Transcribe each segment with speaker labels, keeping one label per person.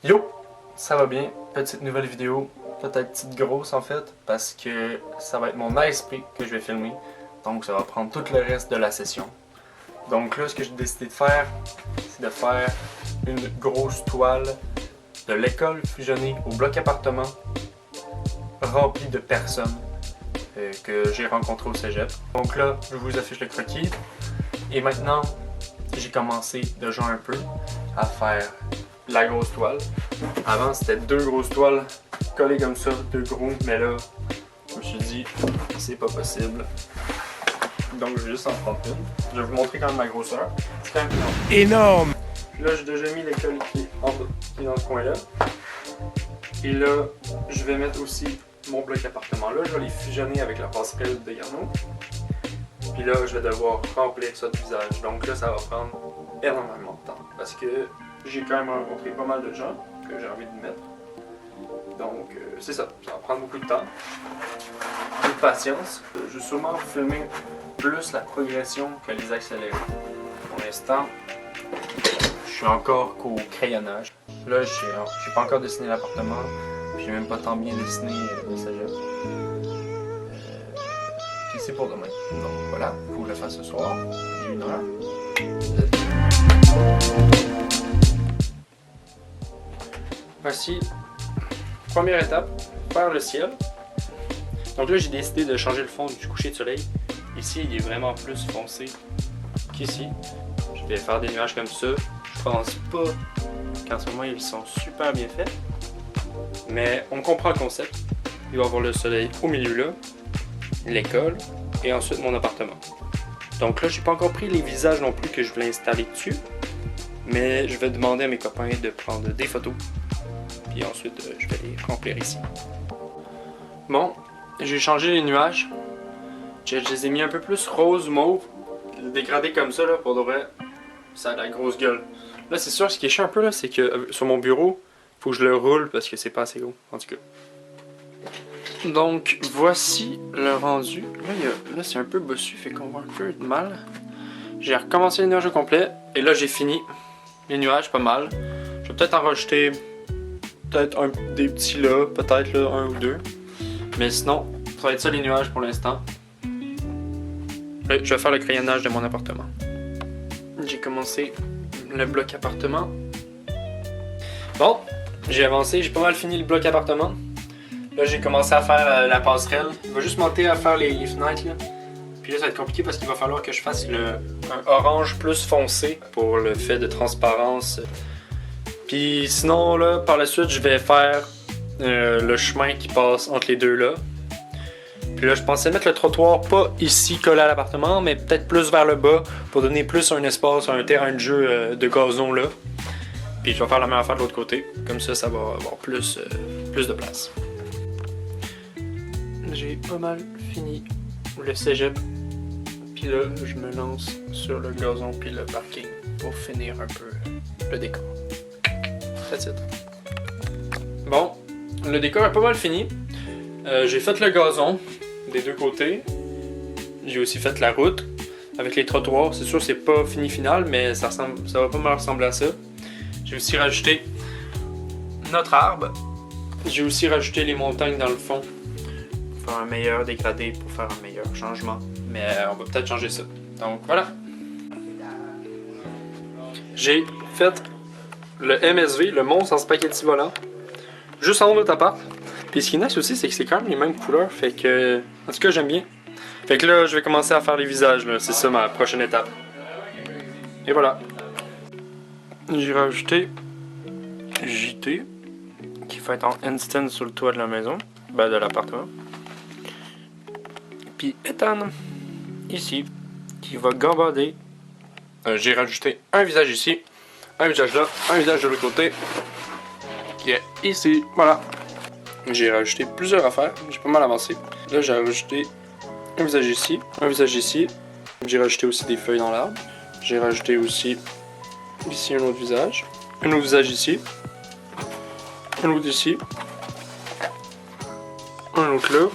Speaker 1: Yo! Ça va bien? Petite nouvelle vidéo, peut-être petite grosse en fait, parce que ça va être mon ASP que je vais filmer. Donc ça va prendre tout le reste de la session. Donc là, ce que j'ai décidé de faire, c'est de faire une grosse toile de l'école fusionnée au bloc appartement, remplie de personnes que j'ai rencontrées au cégep. Donc là, je vous affiche le croquis. Et maintenant, j'ai commencé déjà un peu à faire la grosse toile. Avant, c'était deux grosses toiles collées comme ça, deux gros, mais là, je me suis dit, c'est pas possible. Donc, je vais juste en prendre une. Je vais vous montrer quand même ma grosseur. C'est quand même
Speaker 2: énorme!
Speaker 1: Puis là, j'ai déjà mis l'école qui est en bas, qui est dans ce coin-là. Et là, je vais mettre aussi mon bloc appartement là. Je vais les fusionner avec la passerelle de Yarno. Puis là, je vais devoir remplir ça de visage. Donc là, ça va prendre énormément de temps. Parce que j'ai quand même rencontré pas mal de gens que j'ai envie de mettre. Donc, c'est ça. Ça va prendre beaucoup de temps. Beaucoup de patience. Je vais sûrement vous filmer plus la progression que les accélérés. Pour l'instant, je suis encore qu'au crayonnage. Là, j'ai pas encore dessiné l'appartement. Puis j'ai même pas tant bien dessiné le cégep. Puis c'est pour demain. Donc voilà, faut que je le fasse ce soir. J'ai 1 heure. Voici, première étape, faire le ciel. Donc là, j'ai décidé de changer le fond du coucher de soleil. Ici, il est vraiment plus foncé qu'ici. Je vais faire des nuages comme ça. Je pense pas qu'en ce moment, ils sont super bien faits. Mais on comprend le concept. Il va y avoir le soleil au milieu là, l'école et ensuite mon appartement. Donc là, j'ai pas encore pris les visages non plus que je voulais installer dessus. Mais je vais demander à mes copains de prendre des photos. Puis ensuite, je vais les remplir ici. Bon, j'ai changé les nuages. Je les ai mis un peu plus rose, mauve. Dégradés comme ça, là, pour de vrai, ça a la grosse gueule. Là, c'est sûr, ce qui est chiant un peu, là, c'est que sur mon bureau, faut que je le roule parce que c'est pas assez gros, en tout cas. Donc, voici le rendu. Là, c'est un peu bossu, fait qu'on voit un peu de mal. J'ai recommencé les nuages au complet, et là, j'ai fini les nuages pas mal. Je vais peut-être en rajouter des petits là, peut-être là, 1 ou 2. Mais sinon, ça va être ça les nuages pour l'instant. Je vais faire le crayonnage de mon appartement. J'ai commencé le bloc appartement. Bon, j'ai avancé, j'ai pas mal fini le bloc appartement. Là, j'ai commencé à faire la passerelle. Il va juste monter à faire les fenêtres là. Puis là, ça va être compliqué parce qu'il va falloir que je fasse un orange plus foncé pour le fait de transparence. Puis sinon, là, par la suite, je vais faire le chemin qui passe entre les deux là. Puis là, je pensais mettre le trottoir pas ici collé à l'appartement, mais peut-être plus vers le bas pour donner plus un espace, un terrain de jeu de gazon là. Puis je vais faire la même affaire de l'autre côté. Comme ça, ça va avoir plus de place. J'ai pas mal fini le cégep. Puis là, je me lance sur le gazon puis le parking pour finir un peu le décor. That's it. Bon, le décor est pas mal fini. J'ai fait le gazon des deux côtés. J'ai aussi fait la route avec les trottoirs. C'est sûr c'est pas fini final, mais ça va pas mal ressembler à ça. J'ai aussi rajouté notre arbre. J'ai aussi rajouté les montagnes dans le fond pour faire un meilleur dégradé, pour faire un meilleur changement. Mais on va peut-être changer ça. Donc voilà. J'ai fait le MSV, le monstre en spaghetti volant, juste en haut de ta part. Puis ce qui est nice aussi, c'est que c'est quand même les mêmes couleurs, fait que, en tout cas, j'aime bien. Fait que là, je vais commencer à faire les visages, là. C'est ça ma prochaine étape. Et voilà. J'ai rajouté JT, qui va être en handstand sur le toit de la maison, ben de l'appartement. Puis Ethan, ici, qui va gambader. J'ai rajouté un visage ici, un visage là, un visage de l'autre côté, qui est ici, voilà. J'ai rajouté plusieurs affaires, j'ai pas mal avancé. Là, j'ai rajouté un visage ici, un visage ici. J'ai rajouté aussi des feuilles dans l'arbre. J'ai rajouté aussi ici un autre visage ici, un autre ici, un autre là,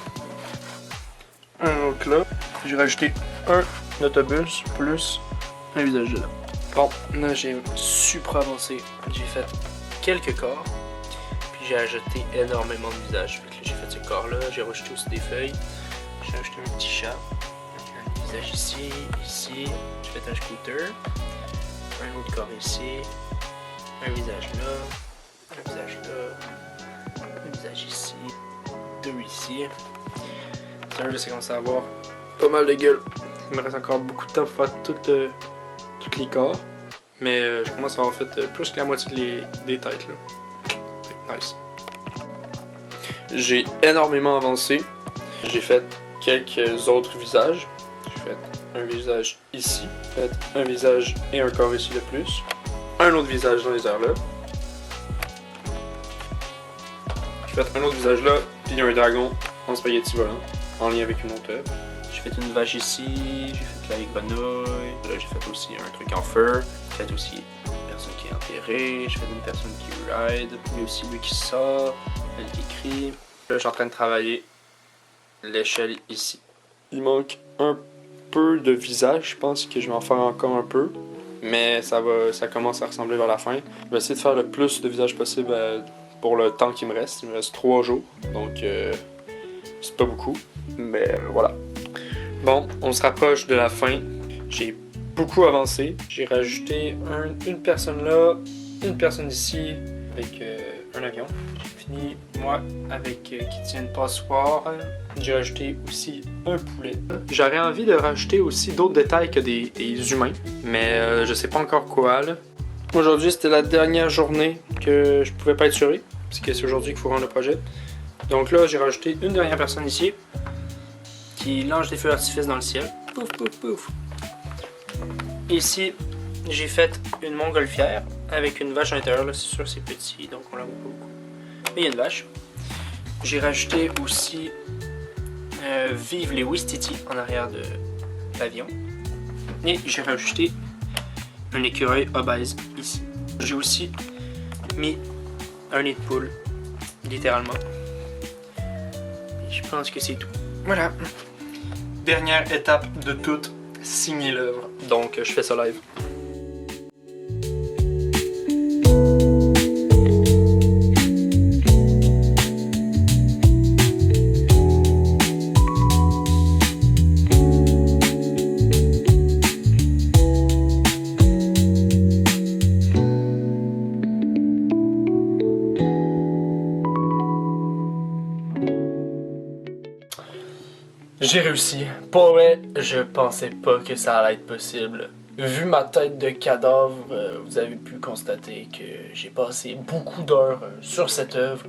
Speaker 1: un autre là. J'ai rajouté un autobus plus un visage de là. Bon, là j'ai super avancé. J'ai fait quelques corps. Puis j'ai ajouté énormément de visages. J'ai fait ce corps là, j'ai rajouté aussi des feuilles. J'ai ajouté un petit chat. Un visage ici, ici. J'ai fait un scooter. Un autre corps ici. Un visage là. Un visage là. Un visage ici. Deux ici. Tiens, je sais commencer à avoir pas mal de gueule. Il me reste encore beaucoup de temps pour faire tous les corps. Mais je commence à avoir fait plus que la moitié des têtes là. Nice. J'ai énormément avancé. J'ai fait quelques autres visages. J'ai fait un visage ici. J'ai fait un visage et un corps ici de plus. Un autre visage dans les airs là. J'ai fait un autre visage là. Puis un dragon en spaghetti volant. En lien avec une autre œuvre. J'ai fait une vache ici. J'ai fait la grenouille. Là j'ai fait aussi un truc en feu. J'ai fait aussi une personne qui est enterrée. J'ai fait une personne qui ride. Il y a aussi lui qui sort. Elle qui écrit. Là je suis en train de travailler l'échelle ici. Il manque un peu de visage. Je pense que je vais en faire encore un peu. Mais ça commence à ressembler vers la fin. Je vais essayer de faire le plus de visages possible pour le temps qui me reste. Il me reste 3 jours. Donc c'est pas beaucoup. Mais voilà. Bon, on se rapproche de la fin. J'ai beaucoup avancé. J'ai rajouté une personne là, une personne ici avec un avion. J'ai fini, moi, avec qui tient une passoire. J'ai rajouté aussi un poulet. J'aurais envie de rajouter aussi d'autres détails que des humains, mais je sais pas encore quoi là. Aujourd'hui, c'était la dernière journée que je pouvais peinturer, parce que c'est aujourd'hui qu'il faut rendre le projet. Donc là, j'ai rajouté une dernière personne ici qui lance des feux d'artifice dans le ciel. Pouf, pouf, pouf. Ici, j'ai fait une montgolfière avec une vache à l'intérieur. Là, c'est sûr c'est petit, donc on la voit pas beaucoup. Mais il y a une vache. J'ai rajouté aussi Vive les Ouistiti en arrière de l'avion. Et j'ai rajouté un écureuil obèse ici. J'ai aussi mis un nid de poule, littéralement. Et je pense que c'est tout. Voilà. Dernière étape de toute, signer l'œuvre. Donc je fais ça live. J'ai réussi. Pour vrai, je pensais pas que ça allait être possible. Vu ma tête de cadavre, vous avez pu constater que j'ai passé beaucoup d'heures sur cette œuvre.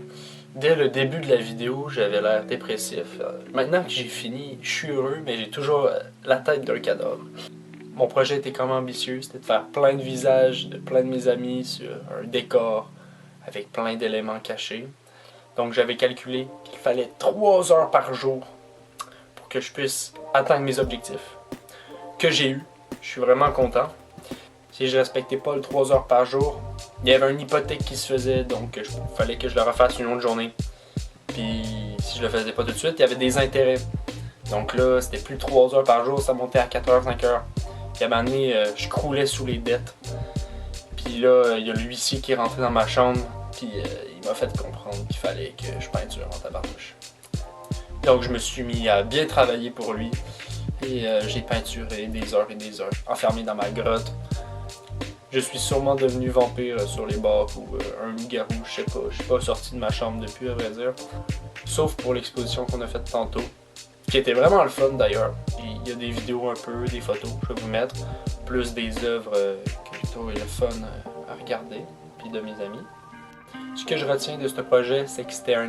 Speaker 1: Dès le début de la vidéo, j'avais l'air dépressif. Maintenant que j'ai fini, je suis heureux, mais j'ai toujours la tête d'un cadavre. Mon projet était quand même ambitieux, c'était de faire plein de visages de plein de mes amis sur un décor avec plein d'éléments cachés. Donc j'avais calculé qu'il fallait 3 heures par jour que je puisse atteindre mes objectifs, que j'ai eu. Je suis vraiment content. Si je respectais pas le 3 heures par jour, il y avait une hypothèque qui se faisait, donc il fallait que je le refasse une autre journée. Puis si je le faisais pas tout de suite, il y avait des intérêts. Donc là, c'était plus 3 heures par jour, ça montait à 4 heures, 5 heures. Puis à un moment donné, je croulais sous les dettes. Puis là, il y a l'huissier qui est rentré dans ma chambre, puis il m'a fait comprendre qu'il fallait que je peinture en tabarnouche. Donc je me suis mis à bien travailler pour lui et j'ai peinturé des heures et des heures, enfermé dans ma grotte. Je suis sûrement devenu vampire sur les bords ou un loup-garou, je suis pas sorti de ma chambre depuis à vrai dire. Sauf pour l'exposition qu'on a faite tantôt, qui était vraiment le fun d'ailleurs. Il y a des vidéos un peu, des photos, je vais vous mettre, plus des œuvres que j'ai trouvé le fun à regarder, puis de mes amis. Ce que je retiens de ce projet, c'est que c'était un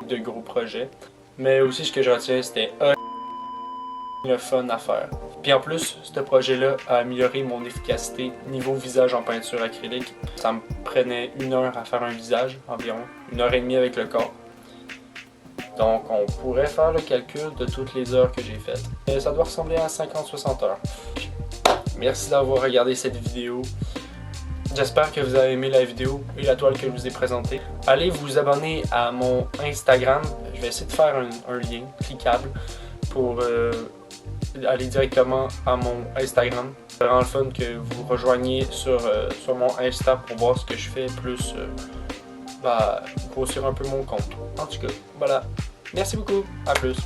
Speaker 1: de gros projets, mais aussi ce que je retiens c'était le fun à faire. Puis en plus, ce projet-là a amélioré mon efficacité niveau visage en peinture acrylique. Ça me prenait 1 heure à faire un visage environ, 1h30 avec le corps. Donc on pourrait faire le calcul de toutes les heures que j'ai faites. Et ça doit ressembler à 50-60 heures. Merci d'avoir regardé cette vidéo. J'espère que vous avez aimé la vidéo et la toile que je vous ai présentée. Allez vous abonner à mon Instagram. Je vais essayer de faire un lien cliquable pour aller directement à mon Instagram. C'est vraiment le fun que vous rejoigniez sur mon Insta pour voir ce que je fais, plus grossir un peu mon compte. En tout cas, voilà. Merci beaucoup. À plus.